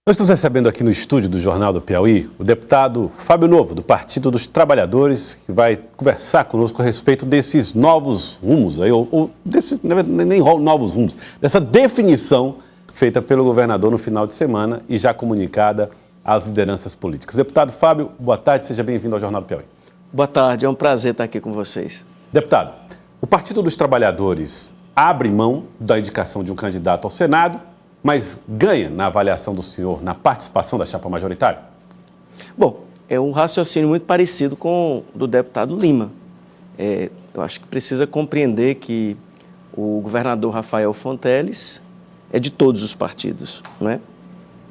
Nós estamos recebendo aqui no estúdio do Jornal do Piauí o deputado Fábio Novo, do Partido dos Trabalhadores, que vai conversar conosco a respeito desses novos rumos, nem novos rumos, dessa definição feita pelo governador no final de semana e já comunicada às lideranças políticas. Deputado Fábio, boa tarde, seja bem-vindo ao Jornal do Piauí. Boa tarde, é um prazer estar aqui com vocês. Deputado, o Partido dos Trabalhadores abre mão da indicação de um candidato ao Senado, mas ganha na avaliação do senhor na participação da chapa majoritária? Bom, é um raciocínio muito parecido com o do deputado Lima. Eu acho que precisa compreender que o governador Rafael Fonteles é de todos os partidos, não é?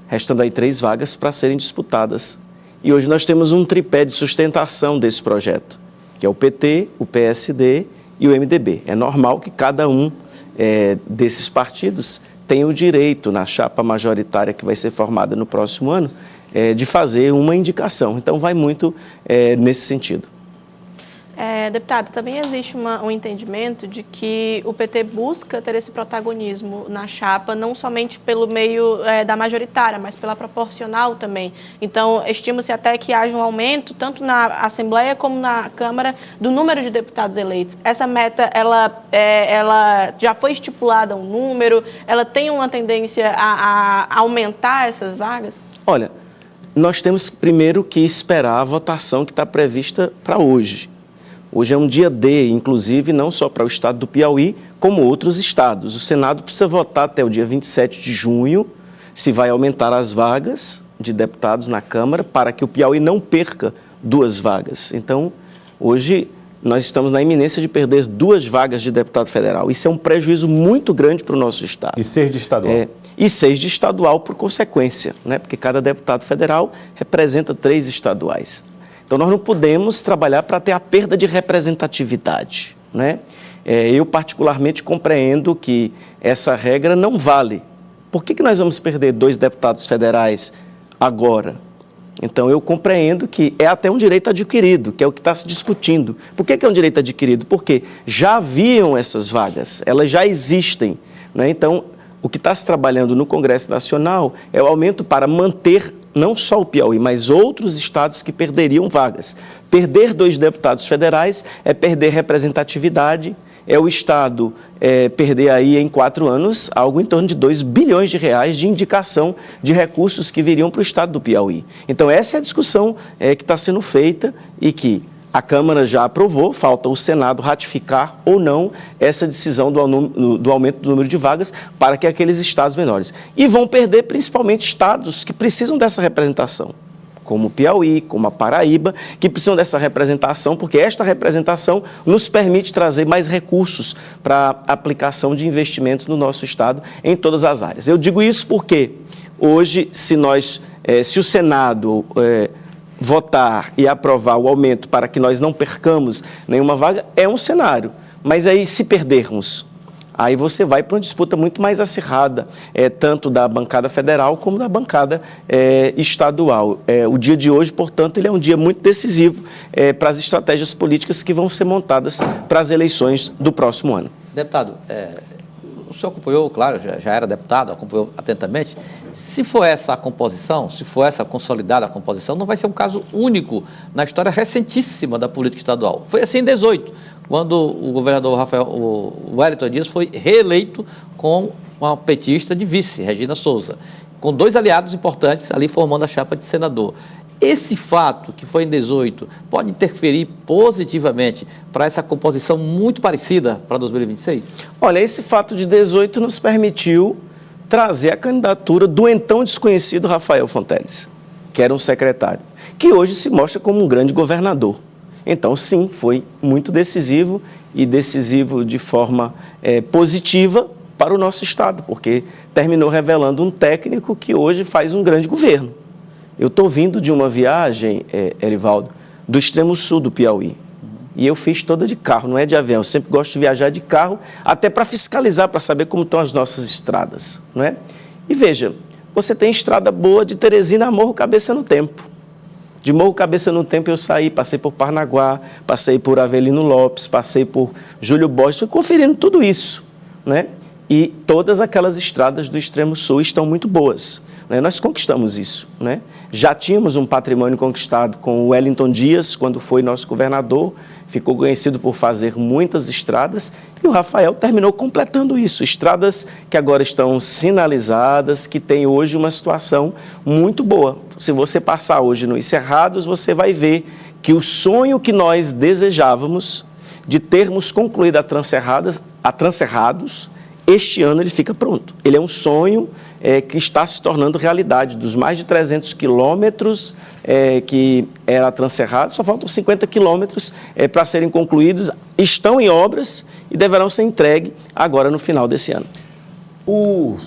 Restando aí 3 vagas para serem disputadas. E hoje nós temos um tripé de sustentação desse projeto, que é o PT, o PSD e o MDB. É normal que cada um desses partidos tem o direito, na chapa majoritária que vai ser formada no próximo ano, de fazer uma indicação. Então, vai muito nesse sentido. Deputado, também existe um entendimento de que o PT busca ter esse protagonismo na chapa, não somente pelo meio da majoritária, mas pela proporcional também. Então, estima-se até que haja um aumento, tanto na Assembleia como na Câmara, do número de deputados eleitos. Essa meta, ela já foi estipulada um número? Ela tem uma tendência a aumentar essas vagas? Olha, nós temos primeiro que esperar a votação que está prevista para hoje. Hoje é um dia D, inclusive, não só para o estado do Piauí, como outros estados. O Senado precisa votar até o dia 27 de junho se vai aumentar as vagas de deputados na Câmara para que o Piauí não perca 2 vagas. Então, hoje nós estamos na iminência de perder 2 vagas de deputado federal. Isso é um prejuízo muito grande para o nosso estado. E 6 de estadual. E 6 de estadual por consequência, né? Porque cada deputado federal representa 3 estaduais. Então, nós não podemos trabalhar para ter a perda de representatividade, né? Eu, particularmente, compreendo que essa regra não vale. Por que nós vamos perder 2 deputados federais agora? Então, eu compreendo que é até um direito adquirido, que é o que está se discutindo. Por que é um direito adquirido? Porque já haviam essas vagas, elas já existem, né? Então, o que está se trabalhando no Congresso Nacional é o aumento para manter não só o Piauí, mas outros estados que perderiam vagas. Perder 2 deputados federais é perder representatividade, é o estado perder aí em 4 anos algo em torno de 2 bilhões de reais de indicação de recursos que viriam para o estado do Piauí. Então, essa é a discussão que está sendo feita e que a Câmara já aprovou, falta o Senado ratificar ou não essa decisão do aumento do número de vagas para que aqueles estados menores. E vão perder principalmente estados que precisam dessa representação, como o Piauí, como a Paraíba, que precisam dessa representação, porque esta representação nos permite trazer mais recursos para a aplicação de investimentos no nosso estado em todas as áreas. Eu digo isso porque hoje, se o Senado votar e aprovar o aumento para que nós não percamos nenhuma vaga, é um cenário. Mas aí, se perdermos, aí você vai para uma disputa muito mais acirrada, tanto da bancada federal como da bancada estadual. O dia de hoje, portanto, ele é um dia muito decisivo para as estratégias políticas que vão ser montadas para as eleições do próximo ano. Deputado, o senhor acompanhou, claro, já era deputado, acompanhou atentamente. Se for essa a composição, se for essa consolidada a composição, não vai ser um caso único na história recentíssima da política estadual. Foi assim em 2018, quando o governador o Wellington Dias foi reeleito com uma petista de vice, Regina Souza, com 2 aliados importantes ali formando a chapa de senador. Esse fato, que foi em 2018, pode interferir positivamente para essa composição muito parecida para 2026? Olha, esse fato de 2018 nos permitiu trazer a candidatura do então desconhecido Rafael Fonteles, que era um secretário, que hoje se mostra como um grande governador. Então, sim, foi muito decisivo e decisivo de forma positiva para o nosso estado, porque terminou revelando um técnico que hoje faz um grande governo. Eu estou vindo de uma viagem, Erivaldo, do extremo sul do Piauí. E eu fiz toda de carro, não é de avião. Eu sempre gosto de viajar de carro, até para fiscalizar, para saber como estão as nossas estradas, não é? E veja, você tem estrada boa de Teresina a Morro Cabeça no Tempo. De Morro Cabeça no Tempo eu saí, passei por Parnaguá, passei por Avelino Lopes, passei por Júlio Borges, fui conferindo tudo isso, né? E todas aquelas estradas do extremo sul estão muito boas. né? Nós conquistamos isso, né? Já tínhamos um patrimônio conquistado com o Wellington Dias, quando foi nosso governador, ficou conhecido por fazer muitas estradas, e o Rafael terminou completando isso, estradas que agora estão sinalizadas, que têm hoje uma situação muito boa. Se você passar hoje nos Cerrados, você vai ver que o sonho que nós desejávamos de termos concluído a Transcerrados, este ano ele fica pronto. Ele é um sonho que está se tornando realidade. Dos mais de 300 quilômetros que era a Transcerrados, só faltam 50 quilômetros para serem concluídos, estão em obras e deverão ser entregues agora no final desse ano. O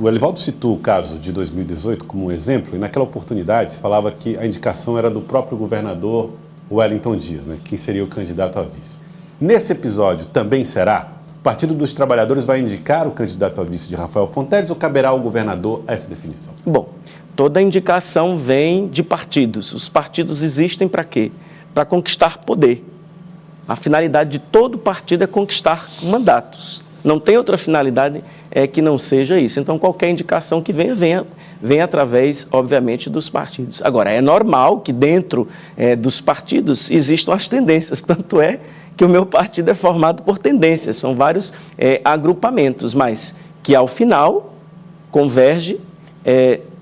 Elivaldo citou o caso de 2018 como um exemplo, e naquela oportunidade se falava que a indicação era do próprio governador Wellington Dias, né, quem seria o candidato a vice. Nesse episódio também será? O Partido dos Trabalhadores vai indicar o candidato a vice de Rafael Fonteles ou caberá ao governador essa definição? Bom, toda indicação vem de partidos. Os partidos existem para quê? Para conquistar poder. A finalidade de todo partido é conquistar mandatos. Não tem outra finalidade que não seja isso. Então, qualquer indicação que venha através, obviamente, dos partidos. Agora, é normal que dentro dos partidos existam as tendências, tanto é que o meu partido é formado por tendências, são vários agrupamentos, mas que ao final converge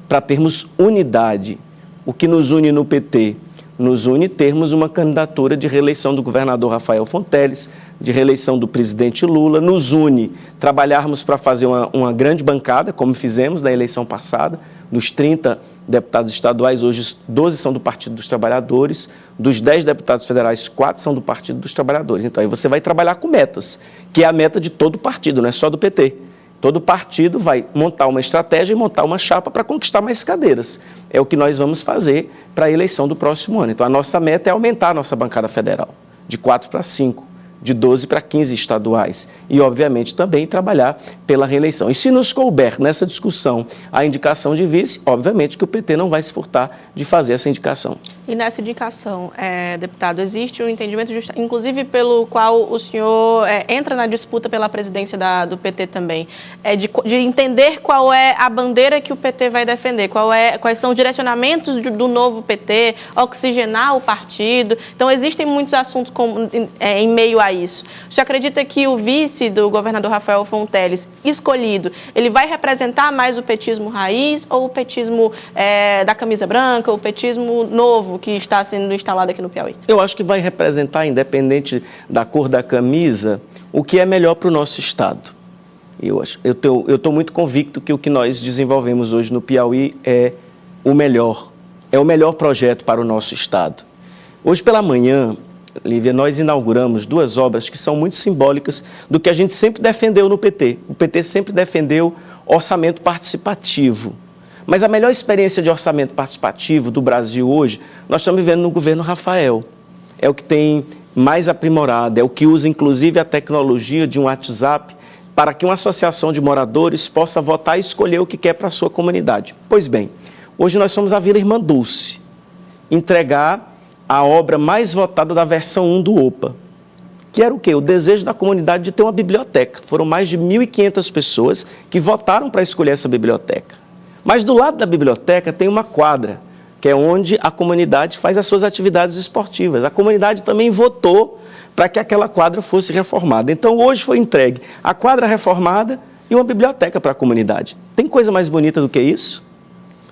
para termos unidade. O que nos une no PT? Nos une termos uma candidatura de reeleição do governador Rafael Fonteles, de reeleição do presidente Lula, nos une trabalharmos para fazer uma grande bancada, como fizemos na eleição passada, dos 30 deputados estaduais, hoje 12 são do Partido dos Trabalhadores, dos 10 deputados federais, 4 são do Partido dos Trabalhadores. Então, aí você vai trabalhar com metas, que é a meta de todo partido, não é só do PT. Todo partido vai montar uma estratégia e montar uma chapa para conquistar mais cadeiras. É o que nós vamos fazer para a eleição do próximo ano. Então, a nossa meta é aumentar a nossa bancada federal, de 4 para 5. De 12 para 15 estaduais e, obviamente, também trabalhar pela reeleição. E se nos couber nessa discussão a indicação de vice, obviamente que o PT não vai se furtar de fazer essa indicação. E nessa indicação, deputado, existe um entendimento, inclusive pelo qual o senhor entra na disputa pela presidência do PT também, de entender qual é a bandeira que o PT vai defender, quais são os direcionamentos do novo PT, oxigenar o partido. Então, existem muitos assuntos em meio a isso. O senhor acredita que o vice do governador Rafael Fonteles, escolhido, ele vai representar mais o petismo raiz ou o petismo da camisa branca, o petismo novo que está sendo instalado aqui no Piauí? Eu acho que vai representar, independente da cor da camisa, o que é melhor para o nosso Estado. Eu estou muito convicto que o que nós desenvolvemos hoje no Piauí é o melhor projeto para o nosso Estado. Hoje pela manhã, Lívia, nós inauguramos 2 obras que são muito simbólicas do que a gente sempre defendeu no PT. O PT sempre defendeu orçamento participativo. Mas a melhor experiência de orçamento participativo do Brasil hoje, nós estamos vivendo no governo Rafael. É o que tem mais aprimorado, é o que usa inclusive a tecnologia de um WhatsApp para que uma associação de moradores possa votar e escolher o que quer para a sua comunidade. Pois bem, hoje nós somos a Vila Irmã Dulce, entregar a obra mais votada da versão 1 do OPA, que era o quê? O desejo da comunidade de ter uma biblioteca. Foram mais de 1.500 pessoas que votaram para escolher essa biblioteca. Mas do lado da biblioteca tem uma quadra, que é onde a comunidade faz as suas atividades esportivas. A comunidade também votou para que aquela quadra fosse reformada. Então, hoje foi entregue a quadra reformada e uma biblioteca para a comunidade. Tem coisa mais bonita do que isso?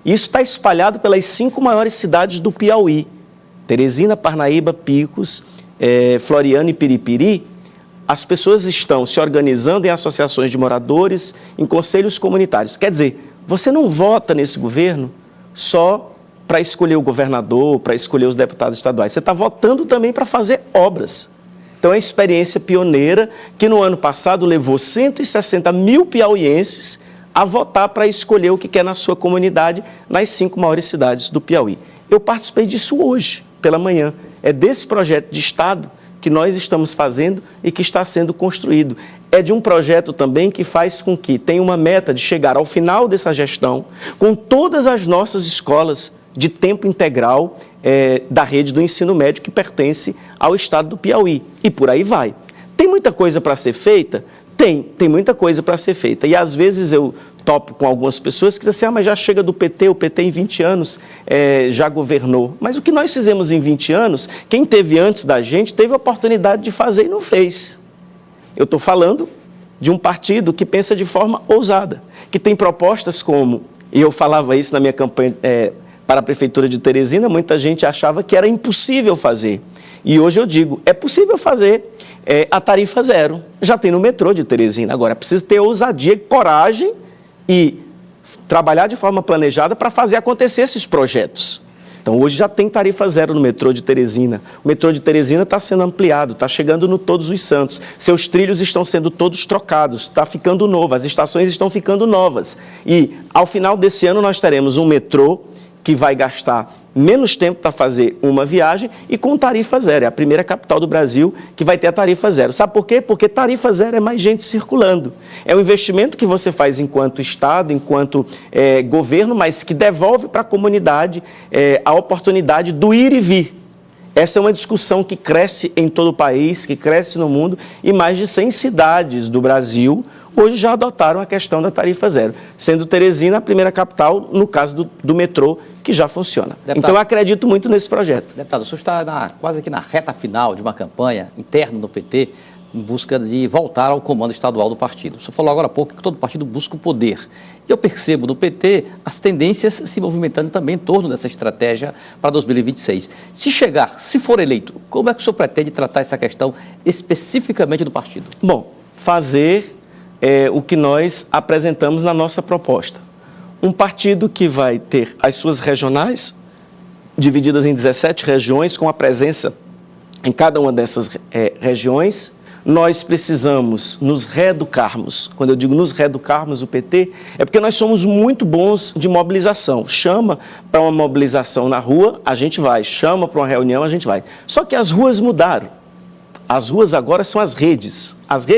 Isso está espalhado pelas 5 maiores cidades do Piauí. Teresina, Parnaíba, Picos, Floriano e Piripiri. As pessoas estão se organizando em associações de moradores, em conselhos comunitários. Quer dizer, você não vota nesse governo só para escolher o governador, para escolher os deputados estaduais. Você está votando também para fazer obras. Então, é uma experiência pioneira que no ano passado levou 160 mil piauienses a votar para escolher o que quer na sua comunidade nas 5 maiores cidades do Piauí. Eu participei disso hoje, pela manhã. É desse projeto de Estado que nós estamos fazendo e que está sendo construído. É de um projeto também que faz com que tenha uma meta de chegar ao final dessa gestão com todas as nossas escolas de tempo integral da rede do ensino médio que pertence ao Estado do Piauí. E por aí vai. Tem muita coisa para ser feita? Tem muita coisa para ser feita. E às vezes eu topo com algumas pessoas que dizem assim, mas já chega do PT, o PT em 20 anos já governou. Mas o que nós fizemos em 20 anos, quem teve antes da gente teve a oportunidade de fazer e não fez. Eu estou falando de um partido que pensa de forma ousada, que tem propostas como, e eu falava isso na minha campanha para a Prefeitura de Teresina, muita gente achava que era impossível fazer. E hoje eu digo, é possível fazer a tarifa zero. Já tem no metrô de Teresina. Agora, é preciso ter ousadia e coragem e trabalhar de forma planejada para fazer acontecer esses projetos. Então, hoje já tem tarifa zero no metrô de Teresina. O metrô de Teresina está sendo ampliado, está chegando no Todos os Santos. Seus trilhos estão sendo todos trocados, está ficando novo, as estações estão ficando novas. E, ao final desse ano, nós teremos um metrô que vai gastar menos tempo para fazer uma viagem e com tarifa zero. É a primeira capital do Brasil que vai ter a tarifa zero. Sabe por quê? Porque tarifa zero é mais gente circulando. É um investimento que você faz enquanto Estado, enquanto governo, mas que devolve para a comunidade a oportunidade do ir e vir. Essa é uma discussão que cresce em todo o país, que cresce no mundo, e mais de 100 cidades do Brasil hoje já adotaram a questão da tarifa zero, sendo Teresina a primeira capital, no caso do metrô, que já funciona. Deputado, então, eu acredito muito nesse projeto. Deputado, o senhor está quase que na reta final de uma campanha interna do PT em busca de voltar ao comando estadual do partido. O senhor falou agora há pouco que todo partido busca o poder. E eu percebo no PT as tendências se movimentando também em torno dessa estratégia para 2026. Se for eleito, como é que o senhor pretende tratar essa questão especificamente do partido? Bom, fazer o que nós apresentamos na nossa proposta. Um partido que vai ter as suas regionais, divididas em 17 regiões, com a presença em cada uma dessas regiões. Nós precisamos nos reeducarmos. Quando eu digo nos reeducarmos o PT, é porque nós somos muito bons de mobilização. Chama para uma mobilização na rua, a gente vai. Chama para uma reunião, a gente vai. Só que as ruas mudaram. As ruas agora são as redes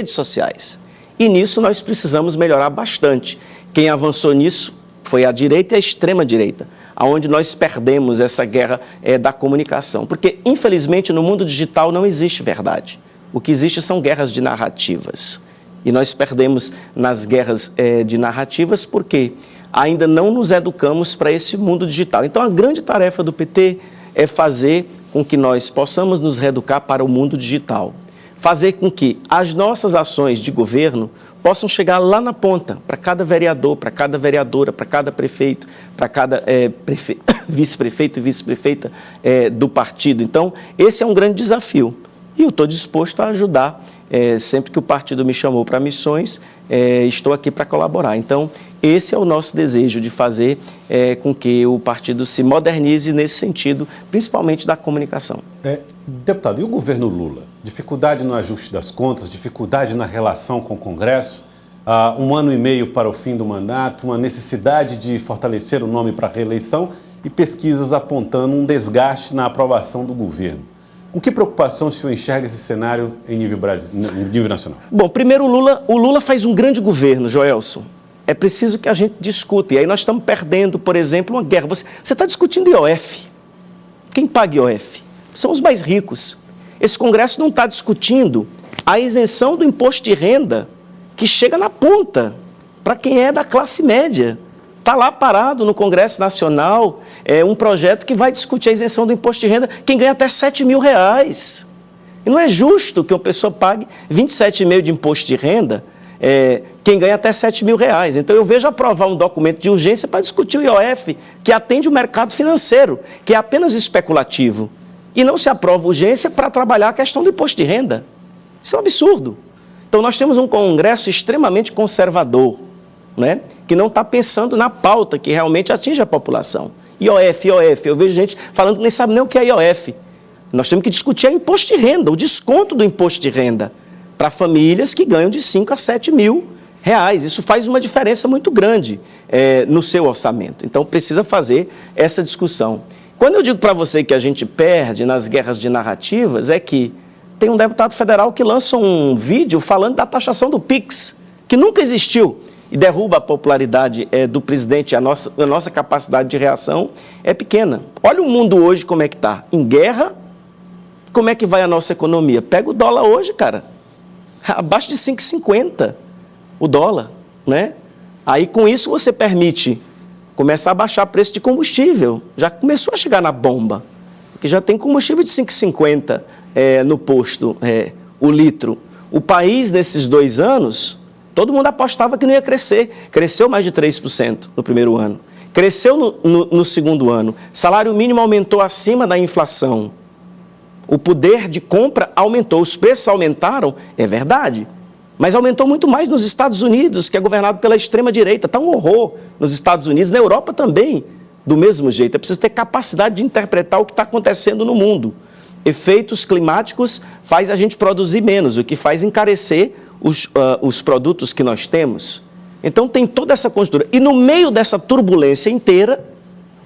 sociais. E nisso nós precisamos melhorar bastante. Quem avançou nisso foi a direita e a extrema-direita, onde nós perdemos essa guerra da comunicação. Porque, infelizmente, no mundo digital não existe verdade. O que existe são guerras de narrativas. E nós perdemos nas guerras de narrativas porque ainda não nos educamos para esse mundo digital. Então, a grande tarefa do PT é fazer com que nós possamos nos reeducar para o mundo digital. Fazer com que as nossas ações de governo possam chegar lá na ponta, para cada vereador, para cada vereadora, para cada prefeito, para cada vice-prefeito e vice-prefeita do partido. Então, esse é um grande desafio. E eu estou disposto a ajudar, sempre que o partido me chamou para missões, estou aqui para colaborar. Então, esse é o nosso desejo de fazer com que o partido se modernize nesse sentido, principalmente da comunicação. Deputado, e o governo Lula? Dificuldade no ajuste das contas, dificuldade na relação com o Congresso, 1 ano e meio para o fim do mandato, uma necessidade de fortalecer o nome para a reeleição e pesquisas apontando um desgaste na aprovação do governo. Com que preocupação o senhor enxerga esse cenário em nível nacional? Bom, primeiro o Lula faz um grande governo, Joelson. É preciso que a gente discuta. E aí nós estamos perdendo, por exemplo, uma guerra. Você está discutindo IOF. Quem paga IOF? São os mais ricos. Esse Congresso não está discutindo a isenção do imposto de renda que chega na ponta para quem é da classe média. Está lá parado no Congresso Nacional um projeto que vai discutir a isenção do imposto de renda quem ganha até R$7 mil. E não é justo que uma pessoa pague 27,5% de imposto de renda quem ganha até R$7 mil. Então eu vejo aprovar um documento de urgência para discutir o IOF, que atende o mercado financeiro, que é apenas especulativo. E não se aprova urgência para trabalhar a questão do imposto de renda. Isso é um absurdo. Então nós temos um Congresso extremamente conservador, né, que não está pensando na pauta que realmente atinge a população. IOF, eu vejo gente falando que nem sabe nem o que é IOF. Nós temos que discutir o imposto de renda, o desconto do imposto de renda para famílias que ganham de 5 a 7 mil reais. Isso faz uma diferença muito grande no seu orçamento. Então precisa fazer essa discussão. Quando eu digo para você que a gente perde nas guerras de narrativas, é que tem um deputado federal que lança um vídeo falando da taxação do PIX, que nunca existiu, e derruba a popularidade do presidente. A nossa capacidade de reação é pequena. Olha o mundo hoje como é que está. Em guerra, como é que vai a nossa economia? Pega o dólar hoje, cara. Abaixo de 5,50 o dólar, né? Aí, com isso, você permite começar a baixar o preço de combustível. Já começou a chegar na bomba, porque já tem combustível de 5,50 no posto, o litro. O país, nesses 2 anos, todo mundo apostava que não ia crescer. Cresceu mais de 3% no primeiro ano. Cresceu no segundo ano. Salário mínimo aumentou acima da inflação. O poder de compra aumentou. Os preços aumentaram, é verdade. Mas aumentou muito mais nos Estados Unidos, que é governado pela extrema-direita. Está um horror nos Estados Unidos, na Europa também, do mesmo jeito. É preciso ter capacidade de interpretar o que está acontecendo no mundo. Efeitos climáticos faz a gente produzir menos, o que faz encarecer os produtos que nós temos. Então tem toda essa conjuntura. E no meio dessa turbulência inteira,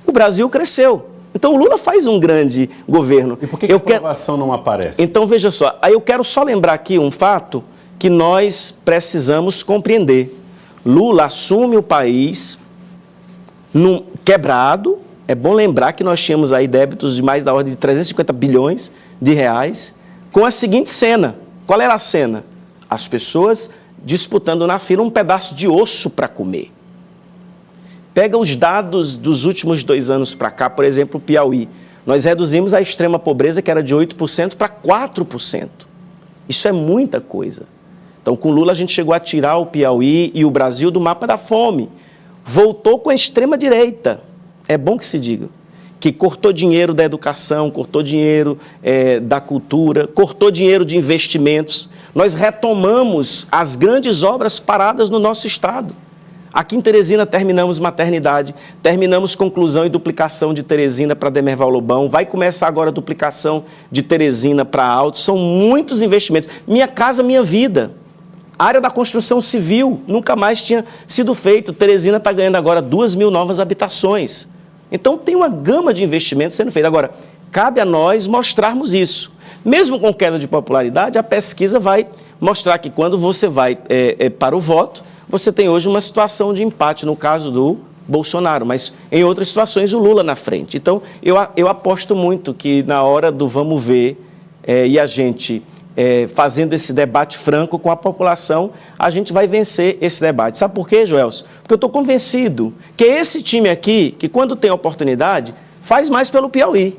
o Brasil cresceu. Então o Lula faz um grande governo. E por que a aprovação não aparece? Então veja só, aí eu quero só lembrar aqui um fato que nós precisamos compreender. Lula assume o país quebrado. É bom lembrar que nós tínhamos aí débitos de mais da ordem de 350 bilhões de reais, com a seguinte cena. Qual era a cena? As pessoas disputando na fila um pedaço de osso para comer. Pega os dados dos últimos 2 anos para cá, por exemplo, o Piauí. Nós reduzimos a extrema pobreza, que era de 8%, para 4%. Isso é muita coisa. Então, com Lula, a gente chegou a tirar o Piauí e o Brasil do mapa da fome. Voltou com a extrema-direita. É bom que se diga. Que cortou dinheiro da educação, cortou dinheiro da cultura, cortou dinheiro de investimentos. Nós retomamos as grandes obras paradas no nosso estado. Aqui em Teresina terminamos maternidade, terminamos conclusão e duplicação de Teresina para Demerval Lobão, vai começar agora a duplicação de Teresina para Alto, são muitos investimentos. Minha Casa Minha Vida, a área da construção civil nunca mais tinha sido feito, Teresina está ganhando agora 2.000 novas habitações. Então tem uma gama de investimentos sendo feita. Agora, cabe a nós mostrarmos isso. Mesmo com queda de popularidade, a pesquisa vai mostrar que quando você vai para o voto, você tem hoje uma situação de empate, no caso do Bolsonaro, mas em outras situações o Lula na frente. Então, eu aposto muito que na hora do vamos ver e a gente fazendo esse debate franco com a população, a gente vai vencer esse debate. Sabe por quê, Joelson? Porque eu estou convencido que é esse time aqui, que quando tem oportunidade, faz mais pelo Piauí.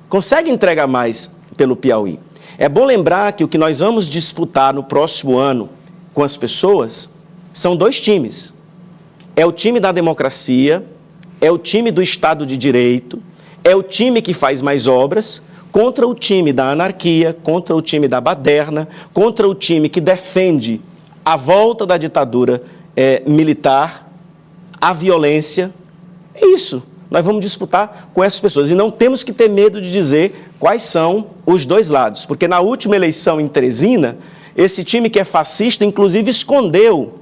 Consegue entregar mais pelo Piauí. É bom lembrar que o que nós vamos disputar no próximo ano com as pessoas são 2 times. É o time da democracia, é o time do Estado de Direito, é o time que faz mais obras, contra o time da anarquia, contra o time da baderna, contra o time que defende a volta da ditadura militar, a violência. É isso. Nós vamos disputar com essas pessoas. E não temos que ter medo de dizer quais são os 2 lados. Porque na última eleição em Teresina, esse time que é fascista, inclusive, escondeu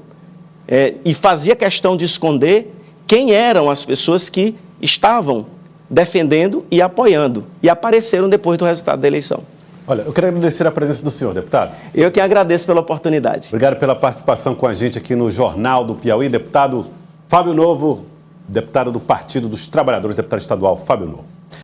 e fazia questão de esconder quem eram as pessoas que estavam defendendo e apoiando, e apareceram depois do resultado da eleição. Olha, eu quero agradecer a presença do senhor, deputado. Eu que agradeço pela oportunidade. Obrigado pela participação com a gente aqui no Jornal do Piauí. Deputado Fábio Novo, deputado do Partido dos Trabalhadores, deputado estadual Fábio Novo.